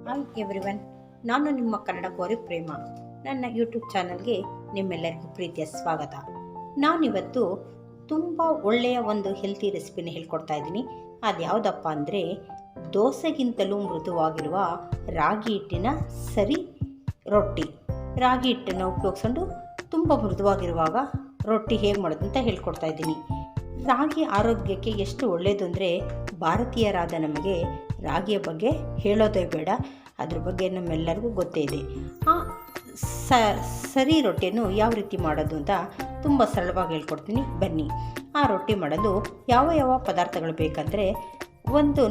Hi everyone, ನಾನು ನಿಮ್ಮ ಕನ್ನಡ ಗೋರಿ ಪ್ರೇಮ. ನನ್ನ ಯೂಟ್ಯೂಬ್ ಚಾನಲ್ಗೆ ನಿಮ್ಮೆಲ್ಲರಿಗೂ ಪ್ರೀತಿಯ ಸ್ವಾಗತ. ನಾನಿವತ್ತು ತುಂಬ ಒಳ್ಳೆಯ ಒಂದು ಹೆಲ್ತಿ ರೆಸಿಪಿನ ಹೇಳ್ಕೊಡ್ತಾ ಇದ್ದೀನಿ. ಅದು ಯಾವುದಪ್ಪ ಅಂದರೆ ದೋಸೆಗಿಂತಲೂ ಮೃದುವಾಗಿರುವ ರಾಗಿ ಹಿಟ್ಟಿನ ಸರಿ ರೊಟ್ಟಿ. ರಾಗಿ ಹಿಟ್ಟನ್ನು ಉಪಯೋಗಿಸ್ಕೊಂಡು ತುಂಬ ಮೃದುವಾಗಿರುವಾಗ ರೊಟ್ಟಿ ಹೇಗೆ ಮಾಡೋದು ಅಂತ ಹೇಳ್ಕೊಡ್ತಾ ಇದ್ದೀನಿ. ರಾಗಿ ಆರೋಗ್ಯಕ್ಕೆ ಎಷ್ಟು ಒಳ್ಳೆಯದು ಅಂದರೆ ಭಾರತೀಯರಾದ ನಮಗೆ ರಾಗಿಯ ಬಗ್ಗೆ ಹೇಳೋದೇ ಬೇಡ, ಅದ್ರ ಬಗ್ಗೆ ನಮ್ಮೆಲ್ಲರಿಗೂ ಗೊತ್ತೇ ಇದೆ. ಆ ಸರಿ ರೊಟ್ಟಿಯನ್ನು ಯಾವ ರೀತಿ ಮಾಡೋದು ಅಂತ ತುಂಬ ಸರಳವಾಗಿ ಹೇಳ್ಕೊಡ್ತೀನಿ, ಬನ್ನಿ. ಆ ರೊಟ್ಟಿ ಮಾಡಲು ಯಾವ ಯಾವ ಪದಾರ್ಥಗಳು ಬೇಕಂದರೆ,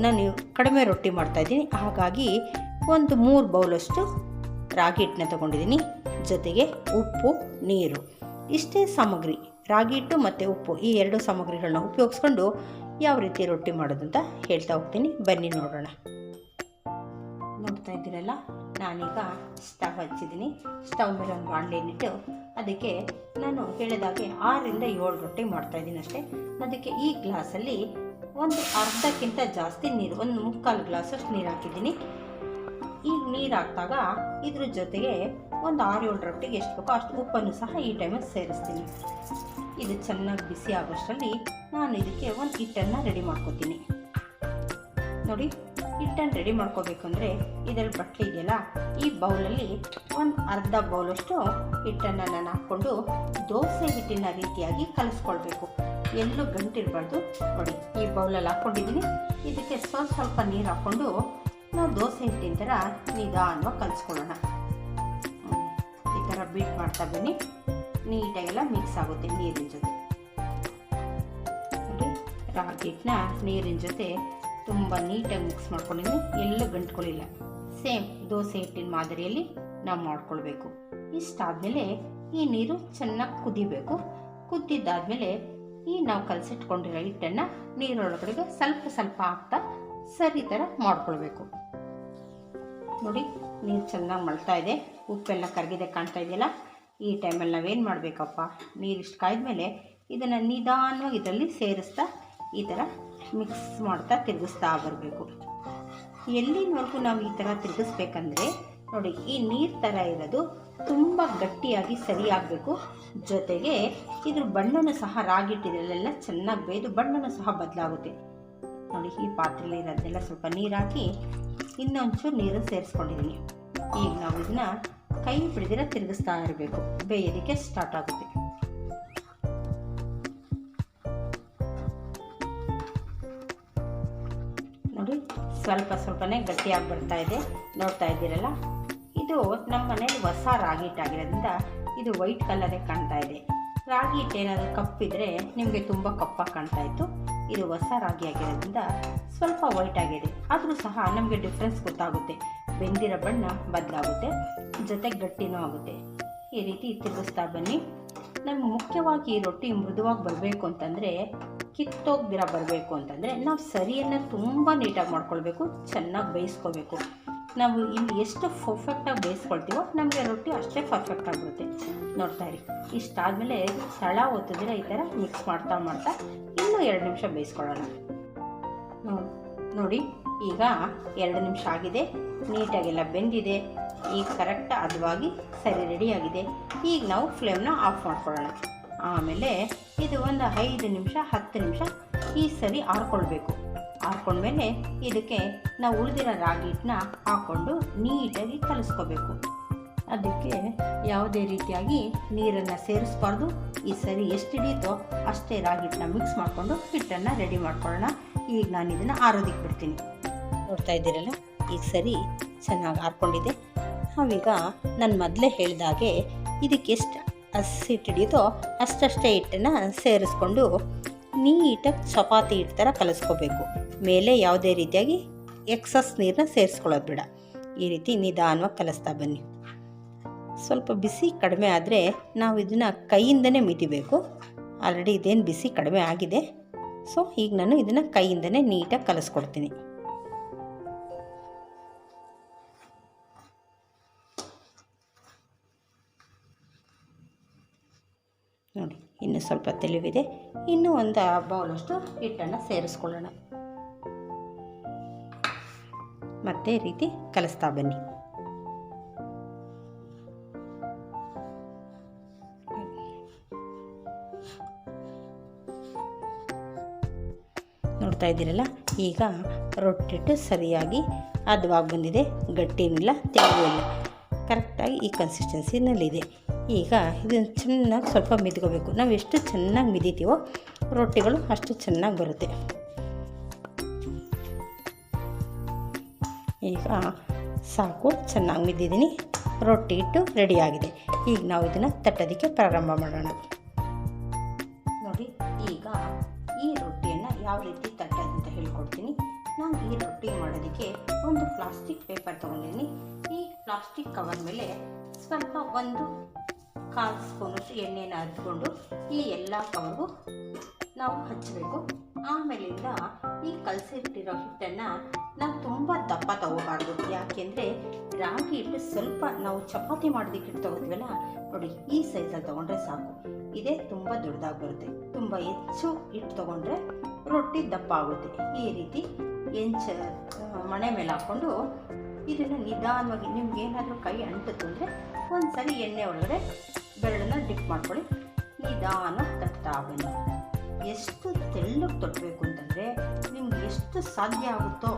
ನಾನು ಕಡಿಮೆ ರೊಟ್ಟಿ ಮಾಡ್ತಾಯಿದ್ದೀನಿ, ಹಾಗಾಗಿ 3 ಬೌಲಷ್ಟು ರಾಗಿ ಹಿಟ್ಟನ್ನ ತೊಗೊಂಡಿದ್ದೀನಿ. ಜೊತೆಗೆ ಉಪ್ಪು, ನೀರು, ಇಷ್ಟೇ ಸಾಮಗ್ರಿ. ರಾಗಿ ಹಿಟ್ಟು ಮತ್ತು ಉಪ್ಪು ಈ 2 ಸಾಮಗ್ರಿಗಳನ್ನ ಉಪಯೋಗಿಸ್ಕೊಂಡು ಯಾವ ರೀತಿ ರೊಟ್ಟಿ ಮಾಡೋದು ಅಂತ ಹೇಳ್ತಾ ಹೋಗ್ತೀನಿ, ಬನ್ನಿ ನೋಡೋಣ. ನೋಡ್ತಾ ಇದ್ದೀರಲ್ಲ, ನಾನೀಗ ಸ್ಟವ್ ಹಚ್ಚಿದ್ದೀನಿ. ಸ್ಟವ್ ಮೇಲೆ ಒಂದು ಬಾಣಲೆಯನ್ನಿಟ್ಟು ಅದಕ್ಕೆ ನಾನು ಹೇಳಿದಾಗೆ 6ರಿಂದ 7 ರೊಟ್ಟಿ ಮಾಡ್ತಾಯಿದ್ದೀನಿ ಅಷ್ಟೇ. ಅದಕ್ಕೆ ಈ ಗ್ಲಾಸಲ್ಲಿ ಒಂದು ಅರ್ಧಕ್ಕಿಂತ ಜಾಸ್ತಿ ನೀರು, 1/4 ಗ್ಲಾಸಷ್ಟು ನೀರು ಹಾಕಿದ್ದೀನಿ. ಈಗ ನೀರು ಹಾಕಿದಾಗ ಇದ್ರ ಜೊತೆಗೆ ಒಂದು 6-7 ರೊಟ್ಟಿಗೆ ಎಷ್ಟು ಬೇಕೋ ಅಷ್ಟು ಉಪ್ಪನ್ನು ಸಹ ಈ ಟೈಮಲ್ಲಿ ಸೇರಿಸ್ತೀನಿ. ಇದು ಚೆನ್ನಾಗಿ ಬಿಸಿ ಆಗೋಷ್ಟರಲ್ಲಿ ನಾನು ಇದಕ್ಕೆ ಒಂದು ಹಿಟ್ಟನ್ನು ರೆಡಿ ಮಾಡ್ಕೊತೀನಿ. ನೋಡಿ, ಹಿಟ್ಟನ್ನು ರೆಡಿ ಮಾಡ್ಕೋಬೇಕು ಅಂದರೆ ಇದರಲ್ಲಿ ಬಟ್ಲು ಇದೆಯಲ್ಲ, ಈ ಬೌಲಲ್ಲಿ ಒಂದು ಅರ್ಧ ಬೌಲಷ್ಟು ಹಿಟ್ಟನ್ನು ನಾನು ಹಾಕ್ಕೊಂಡು ದೋಸೆ ಹಿಟ್ಟಿನ ರೀತಿಯಾಗಿ ಕಲಿಸ್ಕೊಳ್ಬೇಕು. ಎಲ್ಲೂ ಗಂಟಿರಬಾರ್ದು. ನೋಡಿ, ಈ ಬೌಲಲ್ಲಿ ಹಾಕ್ಕೊಂಡಿದ್ದೀನಿ. ಇದಕ್ಕೆ ಸ್ವಲ್ಪ ನೀರು ಹಾಕ್ಕೊಂಡು ನಾವು ದೋಸೆ ಹಿಟ್ಟಿನ ಥರ ನಿಧಾನವಾಗಿ ಕಲಿಸ್ಕೊಳ್ಳೋಣ. ಈ ಥರ ಬೀಟ್ ಮಾಡ್ತಾ ಬನ್ನಿ, ನೀಟಾಗೆಲ್ಲ ಮಿಕ್ಸ್ ಆಗುತ್ತೆ ನೀರಿನ ಜೊತೆ. ನೋಡಿ, ರಾಗಿ ಹಿಟ್ಟನ್ನ ನೀರಿನ ಜೊತೆ ತುಂಬ ನೀಟಾಗಿ ಮಿಕ್ಸ್ ಮಾಡ್ಕೊಂಡಿದ್ದೀನಿ, ಎಲ್ಲೂ ಗಂಟ್ಕೊಳ್ಳಿಲ್ಲ. ಸೇಮ್ ದೋಸೆ ಹಿಟ್ಟಿನ ಮಾದರಿಯಲ್ಲಿ ನಾವು ಮಾಡ್ಕೊಳ್ಬೇಕು. ಇಷ್ಟಾದಮೇಲೆ ಈ ನೀರು ಚೆನ್ನಾಗಿ ಕುದಿಬೇಕು. ಕುದ್ದಿದ್ದಾದಮೇಲೆ ಈ ನಾವು ಕಲಸಿಟ್ಕೊಂಡಿರೋ ಹಿಟ್ಟನ್ನು ನೀರೊಳಗಡೆಗೆ ಸ್ವಲ್ಪ ಹಾಕ್ತಾ ಸರಿ ಥರ ಮಾಡ್ಕೊಳ್ಬೇಕು. ನೋಡಿ, ನೀರು ಚೆನ್ನಾಗಿ ಮಳ್ತಾ ಇದೆ, ಉಪ್ಪೆಲ್ಲ ಕರಗಿದೆ, ಕಾಣ್ತಾ ಇದೆಯಲ್ಲ. ಈ ಟೈಮಲ್ಲಿ ನಾವೇನು ಮಾಡಬೇಕಪ್ಪ, ನೀರಿಷ್ಟು ಕಾಯ್ದ್ಮೇಲೆ ಇದನ್ನು ನಿಧಾನವಾಗಿ ಇದರಲ್ಲಿ ಸೇರಿಸ್ತಾ ಈ ಥರ ಮಿಕ್ಸ್ ಮಾಡ್ತಾ ತಿರುಗಿಸ್ತಾ ಬರಬೇಕು. ಎಲ್ಲಿನವರೆಗೂ ನಾವು ಈ ಥರ ತಿರುಗಿಸ್ಬೇಕಂದ್ರೆ, ನೋಡಿ, ಈ ನೀರು ಥರ ಇರೋದು ತುಂಬ ಗಟ್ಟಿಯಾಗಿ ಸರಿಯಾಗಬೇಕು. ಜೊತೆಗೆ ಇದ್ರ ಬಣ್ಣನೂ ಸಹ ರಾಗಿ ಹಿಟ್ಟಿನಲ್ಲೆಲ್ಲ ಚೆನ್ನಾಗಿ ಬೇಯ್ದು ಬಣ್ಣನೂ ಸಹ ಬದಲಾಗುತ್ತೆ. ನೋಡಿ, ಈ ಪಾತ್ರೆಯಲ್ಲಿ ಇರೋದನ್ನೆಲ್ಲ ಸ್ವಲ್ಪ ನೀರು ಹಾಕಿ ಇನ್ನೊಂಚೂರು ನೀರು ಸೇರಿಸ್ಕೊಂಡಿದ್ದೀನಿ. ಈಗ ನಾವು ಇದನ್ನ ಕೈ ಬಿಡದಿರ ತಿರುಗಿಸ್ತಾ ಇರಬೇಕು, ಬೇಯೋದಕ್ಕೆ ಸ್ಟಾರ್ಟ್ ಆಗುತ್ತೆ. ನೋಡಿ, ಸ್ವಲ್ಪನೇ ಗಟ್ಟಿಯಾಗಿ ಬರ್ತಾ ಇದೆ, ನೋಡ್ತಾ ಇದ್ದೀರಲ್ಲ. ಇದು ನಮ್ಮ ಮನೇಲಿ ಹೊಸ ರಾಗಿ ಹಿಟ್ಟಾಗಿರೋದ್ರಿಂದ ಇದು ವೈಟ್ ಕಲರೇ ಕಾಣ್ತಾ ಇದೆ. ರಾಗಿ ಹಿಟ್ಟು ಏನಾದರೂ ಕಪ್ಪಿದ್ರೆ ನಿಮಗೆ ತುಂಬ ಕಪ್ಪಾಗಿ ಕಾಣ್ತಾ ಇತ್ತು. ಇದು ಹೊಸ ರಾಗಿ ಆಗಿರೋದ್ರಿಂದ ಸ್ವಲ್ಪ ವೈಟ್ ಆಗಿದೆ, ಆದರೂ ಸಹ ನಮಗೆ ಡಿಫ್ರೆನ್ಸ್ ಗೊತ್ತಾಗುತ್ತೆ. ಬೆಂದಿರೋ ಬಣ್ಣ ಬದಲಾಗುತ್ತೆ, ಜೊತೆಗೆ ಗಟ್ಟಿನೂ ಆಗುತ್ತೆ. ಈ ರೀತಿ ತಿರುಗಿಸ್ತಾ ಬನ್ನಿ. ನಮ್ಗೆ ಮುಖ್ಯವಾಗಿ ಈ ರೊಟ್ಟಿ ಮೃದುವಾಗಿ ಬರಬೇಕು ಅಂತಂದರೆ, ಕಿತ್ತೋಗ್ದಿರ ಬರಬೇಕು ಅಂತಂದರೆ ನಾವು ಸರಿಯನ್ನು ತುಂಬ ನೀಟಾಗಿ ಮಾಡ್ಕೊಳ್ಬೇಕು, ಚೆನ್ನಾಗಿ ಬೇಯಿಸ್ಕೋಬೇಕು. ನಾವು ಇಲ್ಲಿ ಎಷ್ಟು ಪರ್ಫೆಕ್ಟಾಗಿ ಬೇಯಿಸ್ಕೊಳ್ತೀವೋ ನಮಗೆ ರೊಟ್ಟಿ ಅಷ್ಟೇ ಪರ್ಫೆಕ್ಟಾಗಿ ಬರುತ್ತೆ. ನೋಡ್ತಾ ಇರಿ, ಇಷ್ಟಾದಮೇಲೆ ತಳ ಒತ್ತಿದ್ರೆ ಈ ಥರ ಮಿಕ್ಸ್ ಮಾಡ್ತಾ ಇನ್ನೂ 2 ನಿಮಿಷ ಬೇಯಿಸ್ಕೊಳ್ಳೋಣ. ನೋಡಿ, ಈಗ 2 ನಿಮಿಷ ಆಗಿದೆ, ನೀಟಾಗೆಲ್ಲ ಬೆಂದಿದೆ. ಈಗ ಕರೆಕ್ಟ್ ಹದವಾಗಿ ಸರಿ ರೆಡಿಯಾಗಿದೆ. ಈಗ ನಾವು ಫ್ಲೇಮ್ನ ಆಫ್ ಮಾಡ್ಕೊಳ್ಳೋಣ. ಆಮೇಲೆ ಇದು ಒಂದು 5 ನಿಮಿಷ 10 ನಿಮಿಷ ಈ ಸರಿ ಆರ್ಕೊಳ್ಬೇಕು. ಆರ್ಕೊಂಡ್ಮೇಲೆ ಇದಕ್ಕೆ ನಾವು ಉಳಿದಿರೋ ರಾಗಿ ಹಿಟ್ಟನ್ನ ಹಾಕ್ಕೊಂಡು ನೀಟಾಗಿ ಕಲಿಸ್ಕೋಬೇಕು. ಅದಕ್ಕೆ ಯಾವುದೇ ರೀತಿಯಾಗಿ ನೀರನ್ನು ಸೇರಿಸ್ಬಾರ್ದು. ಈ ಸರಿ ಎಷ್ಟು ಹಿಡಿಯುತ್ತೋ ಅಷ್ಟೇ ರಾಗಿ ಹಿಟ್ಟನ್ನ ಮಿಕ್ಸ್ ಮಾಡಿಕೊಂಡು ಹಿಟ್ಟನ್ನು ರೆಡಿ ಮಾಡ್ಕೊಳ್ಳೋಣ. ಈಗ ನಾನು ಇದನ್ನು ಆರೋದಕ್ಕೆ ಬಿಡ್ತೀನಿ. ನೋಡ್ತಾ ಇದ್ದೀರಲ್ಲ, ಈಗ ಸರಿ ಚೆನ್ನಾಗಿ ಆರ್ಕೊಂಡಿದೆ. ನಾವೀಗ ನಾನು ಮೊದಲೇ ಹೇಳಿದಾಗೆ ಇದಕ್ಕೆ ಎಷ್ಟು ಹಿಟ್ಟು ಹಿಡಿಯುತ್ತೋ ಅಷ್ಟೇ ಹಿಟ್ಟನ್ನು ಸೇರಿಸ್ಕೊಂಡು ನೀಟಾಗಿ ಚಪಾತಿ ಹಿಟ್ಟು ಥರ ಕಲಿಸ್ಕೋಬೇಕು. ಮೇಲೆ ಯಾವುದೇ ರೀತಿಯಾಗಿ ಎಕ್ಸಸ್ ನೀರನ್ನ ಸೇರಿಸ್ಕೊಳ್ಳೋದು ಬೇಡ. ಈ ರೀತಿ ನಿಧಾನವಾಗಿ ಕಲಿಸ್ತಾ ಬನ್ನಿ. ಸ್ವಲ್ಪ ಬಿಸಿ ಕಡಿಮೆ ಆದರೆ ನಾವು ಇದನ್ನು ಕೈಯಿಂದನೇ ಮಿತಿಬೇಕು. ಆಲ್ರೆಡಿ ಇದೇನು ಬಿಸಿ ಕಡಿಮೆ ಆಗಿದೆ, ಸೊ ಈಗ ನಾನು ಇದನ್ನು ಕೈಯಿಂದನೇ ನೀಟಾಗಿ ಕಲಿಸ್ಕೊಡ್ತೀನಿ. ನೋಡಿ, ಇನ್ನು ಸ್ವಲ್ಪ ತೆಳುವಿದೆ. ಇನ್ನೂ ಒಂದು ಬೌಲಷ್ಟು ಹಿಟ್ಟನ್ನು ಸೇರಿಸ್ಕೊಳ್ಳೋಣ. ಮತ್ತೆ ಈ ರೀತಿ ಕಲಿಸ್ತಾ ಬನ್ನಿ. ನೋಡ್ತಾ ಇದ್ದೀರಲ್ಲ, ಈಗ ರೊಟ್ಟಿಟ್ಟು ಸರಿಯಾಗಿ ಹದವಾಗಿ ಬಂದಿದೆ, ಗಟ್ಟಿನಿಲ್ಲ ತೆಳು ಇಲ್ಲ, ಕರೆಕ್ಟಾಗಿ ಈ ಕನ್ಸಿಸ್ಟೆನ್ಸಿನಲ್ಲಿದೆ. ಈಗ ಇದನ್ನು ಚೆನ್ನಾಗಿ ಸ್ವಲ್ಪ ಮಿದ್ಕೋಬೇಕು. ನಾವು ಎಷ್ಟು ಚೆನ್ನಾಗಿ ಮಿದಿತೀವೋ ರೊಟ್ಟಿಗಳು ಅಷ್ಟು ಚೆನ್ನಾಗಿ ಬರುತ್ತೆ. ಈಗ ಸಾಕು, ಚೆನ್ನಾಗಿ ಮಿದ್ದಿದ್ದೀನಿ, ರೊಟ್ಟಿ ಹಿಟ್ಟು ರೆಡಿಯಾಗಿದೆ. ಈಗ ನಾವು ಇದನ್ನು ತಟ್ಟೋದಕ್ಕೆ ಪ್ರಾರಂಭ ಮಾಡೋಣ. ನೋಡಿ, ಈಗ ಈ ರೊಟ್ಟಿಯನ್ನು ಯಾವ ರೀತಿ ತಟ್ಟೋದು ಅಂತ ಹೇಳ್ಕೊಡ್ತೀನಿ. ನಾನು ಈ ರೊಟ್ಟಿ ಮಾಡೋದಕ್ಕೆ ಒಂದು ಪ್ಲಾಸ್ಟಿಕ್ ಪೇಪರ್ ತೊಗೊಂಡಿದ್ದೀನಿ. ಈ ಪ್ಲಾಸ್ಟಿಕ್ ಕವರ್ ಮೇಲೆ ಸ್ವಲ್ಪ 1/4 ಸ್ಪೂನಷ್ಟು ಎಣ್ಣೆನ ಹಚ್ಕೊಂಡು ಈ ಎಲ್ಲ ಕವರ್ಗೂ ನಾವು ಹಚ್ಚಬೇಕು. ಆಮೇಲಿಂದ ಈ ಕಲಸಿಟ್ಟಿರೋ ಹಿಟ್ಟನ್ನು ನಾವು ತುಂಬ ದಪ್ಪ ತೊಗೋಬಾರ್ದು. ಯಾಕೆಂದರೆ ರಾಗಿ ಹಿಟ್ಟು ಸ್ವಲ್ಪ ನಾವು ಚಪಾತಿ ಮಾಡೋದಕ್ಕೆ ಹಿಟ್ಟು ತೊಗೋತೀವಲ್ಲ, ನೋಡಿ ಈ ಸೈಜಲ್ಲಿ ತೊಗೊಂಡ್ರೆ ಸಾಕು. ಇದೇ ತುಂಬ ದೊಡ್ಡದಾಗಿ ಬರುತ್ತೆ. ತುಂಬ ಹೆಚ್ಚು ಹಿಟ್ಟು ತೊಗೊಂಡ್ರೆ ರೊಟ್ಟಿ ದಪ್ಪ ಆಗುತ್ತೆ. ಈ ರೀತಿ ಮಣೆ ಮೇಲೆ ಹಾಕ್ಕೊಂಡು ಇದನ್ನು ನಿಧಾನವಾಗಿ, ನಿಮ್ಗೇನಾದರೂ ಕೈ ಅಂಟಿತು ಅಂದರೆ ಒಂದು ಸರಿ ಎಣ್ಣೆ ಒಳಗಡೆ ಬೆರಳನ್ನು ಡಿಪ್ ಮಾಡ್ಕೊಳ್ಳಿ, ನಿಧಾನ ತಟ್ತಾ ಬನ್ನಿ. ಎಷ್ಟು ತೆಳ್ಳಗೆ ತಟ್ಟಬೇಕು ಅಂತಂದರೆ ನಿಮ್ಗೆ ಎಷ್ಟು ಸಾಧ್ಯ ಆಗುತ್ತೋ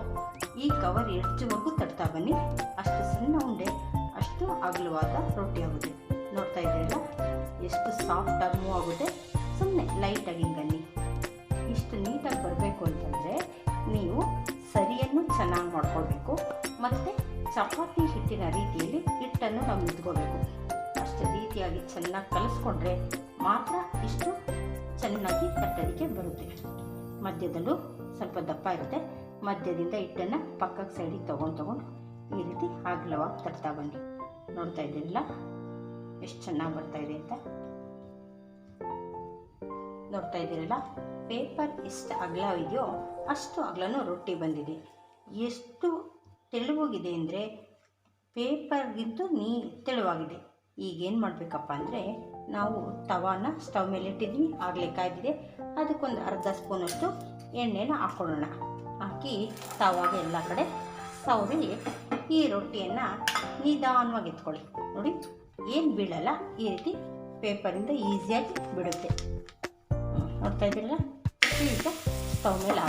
ಈ ಕವರ್ ಎಡ್ಜ್ವರೆಗೂ ತಟ್ತಾ ಬನ್ನಿ. ಅಷ್ಟು ಸಣ್ಣ ಉಂಡೆ ಅಷ್ಟು ಅಗಲವಾದ ರೊಟ್ಟಿ ಆಗುತ್ತೆ. ನೋಡ್ತಾ ಇದ್ದೀರಲ್ಲ ಎಷ್ಟು ಸಾಫ್ಟಾಗಿ ಮೂವ್ ಆಗುತ್ತೆ. ಸುಮ್ಮನೆ ಲೈಟಾಗಿ ಹಿಂಗನ್ನಿ. ಇಷ್ಟು ನೀಟಾಗಿ ಬರಬೇಕು ಅಂತಂದರೆ ನೀವು ಸರಿಯನ್ನು ಚೆನ್ನಾಗಿ ಮಾಡ್ಕೊಳ್ಬೇಕು. ಮತ್ತು ಚಪಾತಿ ಹಿಟ್ಟಿನ ರೀತಿಯಲ್ಲಿ ಹಿಟ್ಟನ್ನು ನಾವು ಮಿದ್ಕೋಬೇಕು. ಅಷ್ಟು ರೀತಿಯಾಗಿ ಚೆನ್ನಾಗಿ ಕಲಿಸ್ಕೊಂಡ್ರೆ ಮಾತ್ರ ಇಷ್ಟು ಚೆನ್ನಾಗಿ ತಟ್ಟೋದಕ್ಕೆ ಬರುತ್ತೆ. ಮಧ್ಯದಲ್ಲೂ ಸ್ವಲ್ಪ ದಪ್ಪ ಇರುತ್ತೆ. ಮಧ್ಯದಿಂದ ಹಿಟ್ಟನ್ನು ಪಕ್ಕಕ್ಕೆ ಸೈಡಿಗೆ ತೊಗೊಂಡು ಈ ರೀತಿ ಅಗಲವಾಗಿ ತಟ್ತಾ ಬನ್ನಿ. ನೋಡ್ತಾ ಇದ್ದೀರಲ್ಲ ಎಷ್ಟು ಚೆನ್ನಾಗಿ ಬರ್ತಾಯಿದೆ ಅಂತ. ನೋಡ್ತಾ ಇದ್ದೀರಲ್ಲ, ಪೇಪರ್ ಎಷ್ಟು ಅಗಲ ಇದೆಯೋ ಅಷ್ಟು ಅಗಲನೂ ರೊಟ್ಟಿ ಬಂದಿದೆ. ಎಷ್ಟು ತೆಳುವಾಗಿದೆ ಅಂದರೆ ಪೇಪರ್ಗಿಂತೂ ತೆಳುವಾಗಿದೆ. ಈಗೇನು ಮಾಡಬೇಕಪ್ಪ ಅಂದರೆ, ನಾವು ತವಾನ ಸ್ಟವ್ ಮೇಲೆ ಇಟ್ಟಿದ್ವಿ, ಆಗಲೇ ಕಾಯ್ದಿದೆ. ಅದಕ್ಕೊಂದು ಅರ್ಧ ಸ್ಪೂನಷ್ಟು ಎಣ್ಣೆನ ಹಾಕ್ಕೊಳ್ಳೋಣ. ಹಾಕಿ ತವಾಗೆ ಎಲ್ಲ ಕಡೆ ಸವರಿ ಈ ರೊಟ್ಟಿಯನ್ನು ನಿಧಾನವಾಗಿ ಎತ್ಕೊಳ್ಳಿ. ನೋಡಿ, ಏನು ಬೀಳಲ್ಲ, ಈ ರೀತಿ ಪೇಪರಿಂದ ಈಸಿಯಾಗಿ ಬಿಡುತ್ತೆ. ನೋಡ್ತಾ ಇದ್ದೀರಲ್ಲ, ಈಗ ಸ್ಟವ್ ಮೇಲೆ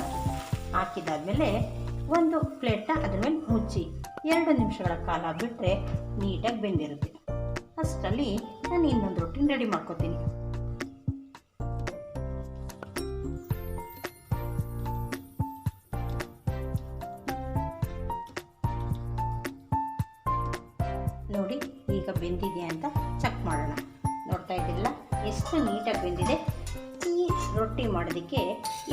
ಹಾಕಿದಾದ್ಮೇಲೆ ಒಂದು ಪ್ಲೇಟ್ನ ಅದ್ರ ಮೇಲೆ ಮುಚ್ಚಿ 2 ನಿಮಿಷಗಳ ಕಾಲ ಬಿಟ್ಟರೆ ನೀಟಾಗಿ ಬೆಂದಿರುತ್ತೆ. ಅಷ್ಟರಲ್ಲಿ ನಾನು ಇನ್ನೊಂದು ರೊಟ್ಟಿನ ರೆಡಿ ಮಾಡ್ಕೊತೀನಿ. ನೋಡಿ, ಈಗ ಬೆಂದಿದೆಯಾ ಅಂತ ಚೆಕ್ ಮಾಡೋಣ. ನೋಡ್ತಾ ಇದ್ದಿಲ್ಲ ಎಷ್ಟು ನೀಟಾಗಿ ಬೆಂದಿದೆ. ಈ ರೊಟ್ಟಿ ಮಾಡೋದಕ್ಕೆ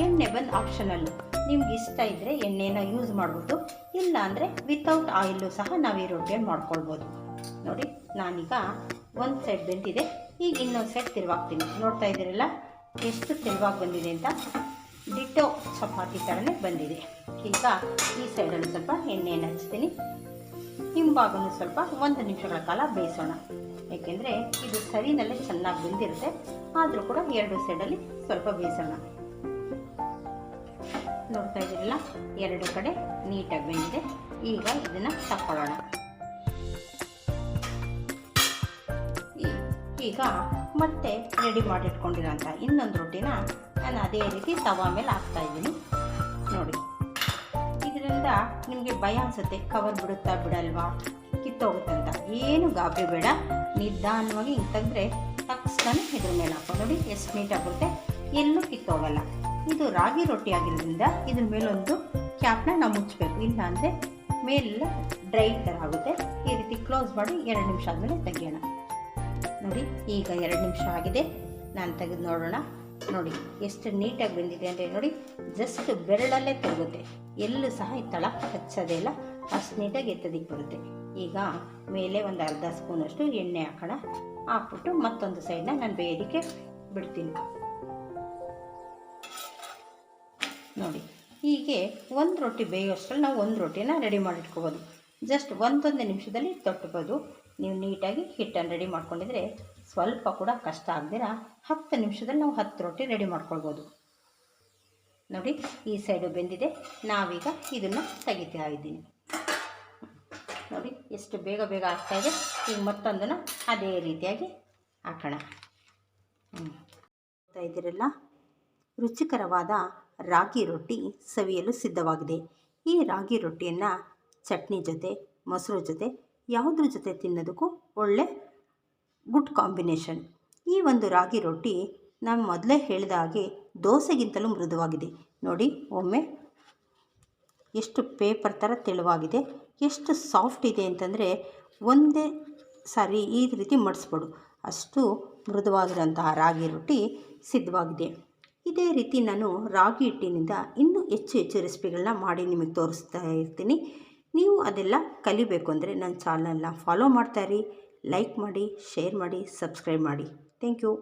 ಎಣ್ಣೆ ಬಂದು ಆಪ್ಷನಲ್ಲು. ನಿಮ್ಗೆ ಇಷ್ಟ ಇದ್ದರೆ ಎಣ್ಣೆನ ಯೂಸ್ ಮಾಡ್ಬೋದು, ಇಲ್ಲ ಅಂದರೆ ವಿತೌಟ್ ಆಯಿಲು ಸಹ ನಾವು ಈ ರೊಟ್ಟಿಯನ್ನು ಮಾಡ್ಕೊಳ್ಬೋದು. ನೋಡಿ, ನಾನೀಗ ಒಂದು ಸೈಡ್ ಬೆಂದಿದೆ, ಈಗ ಇನ್ನೊಂದು ಸೈಡ್ ತಿರುವಾಗ್ತೀನಿ. ನೋಡ್ತಾ ಇದ್ದೀರಲ್ಲ ಎಷ್ಟು ತಿರುವಾಗಿ ಬಂದಿದೆ ಅಂತ. ಡಿಟೋ ಚಪಾತಿ ಥರನೇ ಬಂದಿದೆ. ಈಗ ಈ ಸೈಡಲ್ಲಿ ಸ್ವಲ್ಪ ಎಣ್ಣೆಯನ್ನು ಹಚ್ತೀನಿ. ಹಿಂಭಾಗನೂ ಸ್ವಲ್ಪ 1 ನಿಮಿಷಗಳ ಕಾಲ ಬೇಯಿಸೋಣ. ಏಕೆಂದರೆ ಇದು ಸರಿನಲ್ಲೇ ಚೆನ್ನಾಗಿ ಬೆಂದಿರುತ್ತೆ, ಆದರೂ ಕೂಡ 2 ಸೈಡಲ್ಲಿ ಸ್ವಲ್ಪ ಬೇಯಿಸೋಣ. ನೋಡ್ತಾ ಇದ್ದೀರಲ್ಲ, 2 ಕಡೆ ನೀಟಾಗಿ ಬೆಂದಿದೆ. ಈಗ ಇದನ್ನು ತಕ್ಕೊಳ್ಳೋಣ. ಈಗ ಮತ್ತೆ ರೆಡಿ ಮಾಡಿಟ್ಕೊಂಡಿರೋಂಥ ಇನ್ನೊಂದು ರೊಟ್ಟಿನ ನಾನು ಅದೇ ರೀತಿ ತವಾ ಮೇಲೆ ಹಾಕ್ತಾಯಿದ್ದೀನಿ. ನೋಡಿ, ಇದರಿಂದ ನಿಮಗೆ ಭಯ ಅನಿಸುತ್ತೆ, ಕವರ್ ಬಿಡುತ್ತಾ ಬಿಡಲ್ವಾ, ಕಿತ್ತೋಗುತ್ತಂತ. ಏನು ಗಾಬರಿ ಬೇಡ, ನಿಧಾನವಾಗಿ ಹಿಂಗೆ ತೆಗೆದ್ರೆ ತಕ್ಷಣ ಇದ್ರ ಮೇಲೆ ಹಾಕೋ. ನೋಡಿ ಎಷ್ಟು ನೀಟಾಗಿ ಬರುತ್ತೆ, ಎಲ್ಲೂ ಕಿತ್ತೋಗಲ್ಲ. ಇದು ರಾಗಿ ರೊಟ್ಟಿ ಆಗಿರೋದ್ರಿಂದ ಇದ್ರ ಮೇಲೊಂದು ಕ್ಯಾಪ್ನ ನಾವು ಮುಚ್ಚಬೇಕು, ಇಲ್ಲ ಅಂದರೆ ಮೇಲೆಲ್ಲ ಡ್ರೈ ಥರ ಆಗುತ್ತೆ. ಈ ರೀತಿ ಕ್ಲೋಸ್ ಮಾಡಿ 2 ನಿಮಿಷ ಆದಮೇಲೆ ತೆಗಿಯೋಣ. ನೋಡಿ, ಈಗ 2 ನಿಮಿಷ ಆಗಿದೆ. ನಾನು ತೆಗೆದು ನೋಡೋಣ. ನೋಡಿ ಎಷ್ಟು ನೀಟಾಗಿ ಬಂದಿದೆ ಅಂದರೆ, ನೋಡಿ ಜಸ್ಟ್ ಬೆರಳಲ್ಲೇ ತಿರುಗುತ್ತೆ, ಎಲ್ಲೂ ಸಹ ಈ ತಳ ಹಚ್ಚೋದೇ ಇಲ್ಲ, ಅಷ್ಟು ನೀಟಾಗಿ ಎತ್ತೋದಕ್ಕೆ ಬರುತ್ತೆ. ಈಗ ಮೇಲೆ ಒಂದು ಅರ್ಧ ಸ್ಪೂನಷ್ಟು ಎಣ್ಣೆ ಹಾಕೋಣ. ಹಾಕ್ಬಿಟ್ಟು ಮತ್ತೊಂದು ಸೈಡನ್ನ ನಾನು ಬೇಯೋದಕ್ಕೆ ಬಿಡ್ತೀನಿ. ನೋಡಿ, ಹೀಗೆ ಒಂದು ರೊಟ್ಟಿ ಬೇಯೋಷ್ಟರಲ್ಲಿ ನಾವು ಒಂದು ರೊಟ್ಟಿನ ರೆಡಿ ಮಾಡಿಟ್ಕೋಬೋದು. ಜಸ್ಟ್ 1 ನಿಮಿಷದಲ್ಲಿ ತೊಟ್ಬೋದು. ನೀವು ನೀಟಾಗಿ ಹಿಟ್ಟನ್ನು ರೆಡಿ ಮಾಡ್ಕೊಂಡಿದ್ರೆ ಸ್ವಲ್ಪ ಕೂಡ ಕಷ್ಟ ಆಗದಿರ 10 ನಿಮಿಷದಲ್ಲಿ ನಾವು 10 ರೊಟ್ಟಿ ರೆಡಿ ಮಾಡ್ಕೊಳ್ಬೋದು. ನೋಡಿ, ಈ ಸೈಡು ಬೆಂದಿದೆ. ನಾವೀಗ ಇದನ್ನು ತೆಗಿತಾ ಇದ್ದೀನಿ. ಎಷ್ಟು ಬೇಗ ಬೇಗ ಆಗ್ತಾಯಿದೆ. ಈಗ ಮತ್ತೊಂದನ್ನು ಅದೇ ರೀತಿಯಾಗಿ ಹಾಕೋಣ. ನೋಡ್ತಾ ಇದ್ದೀರಲ್ಲ, ರುಚಿಕರವಾದ ರಾಗಿ ರೊಟ್ಟಿ ಸವಿಯಲು ಸಿದ್ಧವಾಗಿದೆ. ಈ ರಾಗಿ ರೊಟ್ಟಿಯನ್ನು ಚಟ್ನಿ ಜೊತೆ, ಮೊಸರು ಜೊತೆ, ಯಾವುದ್ರ ಜೊತೆ ತಿನ್ನೋದಕ್ಕೂ ಒಳ್ಳೆ ಗುಡ್ ಕಾಂಬಿನೇಷನ್. ಈ ಒಂದು ರಾಗಿ ರೊಟ್ಟಿ ನಾನು ಮೊದಲೇ ಹೇಳಿದ ಹಾಗೆ ದೋಸೆಗಿಂತಲೂ ಮೃದುವಾಗಿದೆ. ನೋಡಿ, ಒಮ್ಮೆ ಎಷ್ಟು ಪೇಪರ್ ಥರ ತೆಳುವಾಗಿದೆ, ಎಷ್ಟು ಸಾಫ್ಟ್ ಇದೆ ಅಂತಂದರೆ ಒಂದೇ ಸಾರಿ ಈ ರೀತಿ ಮಡಿಸ್ಬಿಡು, ಅಷ್ಟು ಮೃದುವಾಗಿರೋಂತಹ ರಾಗಿ ರೊಟ್ಟಿ ಸಿದ್ಧವಾಗಿದೆ. ಇದೇ ರೀತಿ ನಾನು ರಾಗಿ ಹಿಟ್ಟಿನಿಂದ ಇನ್ನೂ ಹೆಚ್ಚು ಹೆಚ್ಚು ರೆಸಿಪಿಗಳನ್ನ ಮಾಡಿ ನಿಮಗೆ ತೋರಿಸ್ತಾ ಇರ್ತೀನಿ. ನೀವು ಅದೆಲ್ಲ ಕಲಿಬೇಕು ಅಂದರೆ ನನ್ನ ಚಾನಲ್ನ ಫಾಲೋ ಮಾಡ್ತಾಯಿರಿ, ಲೈಕ್ ಮಾಡಿ, ಶೇರ್ ಮಾಡಿ, ಸಬ್ಸ್ಕ್ರೈಬ್ ಮಾಡಿ. Thank you.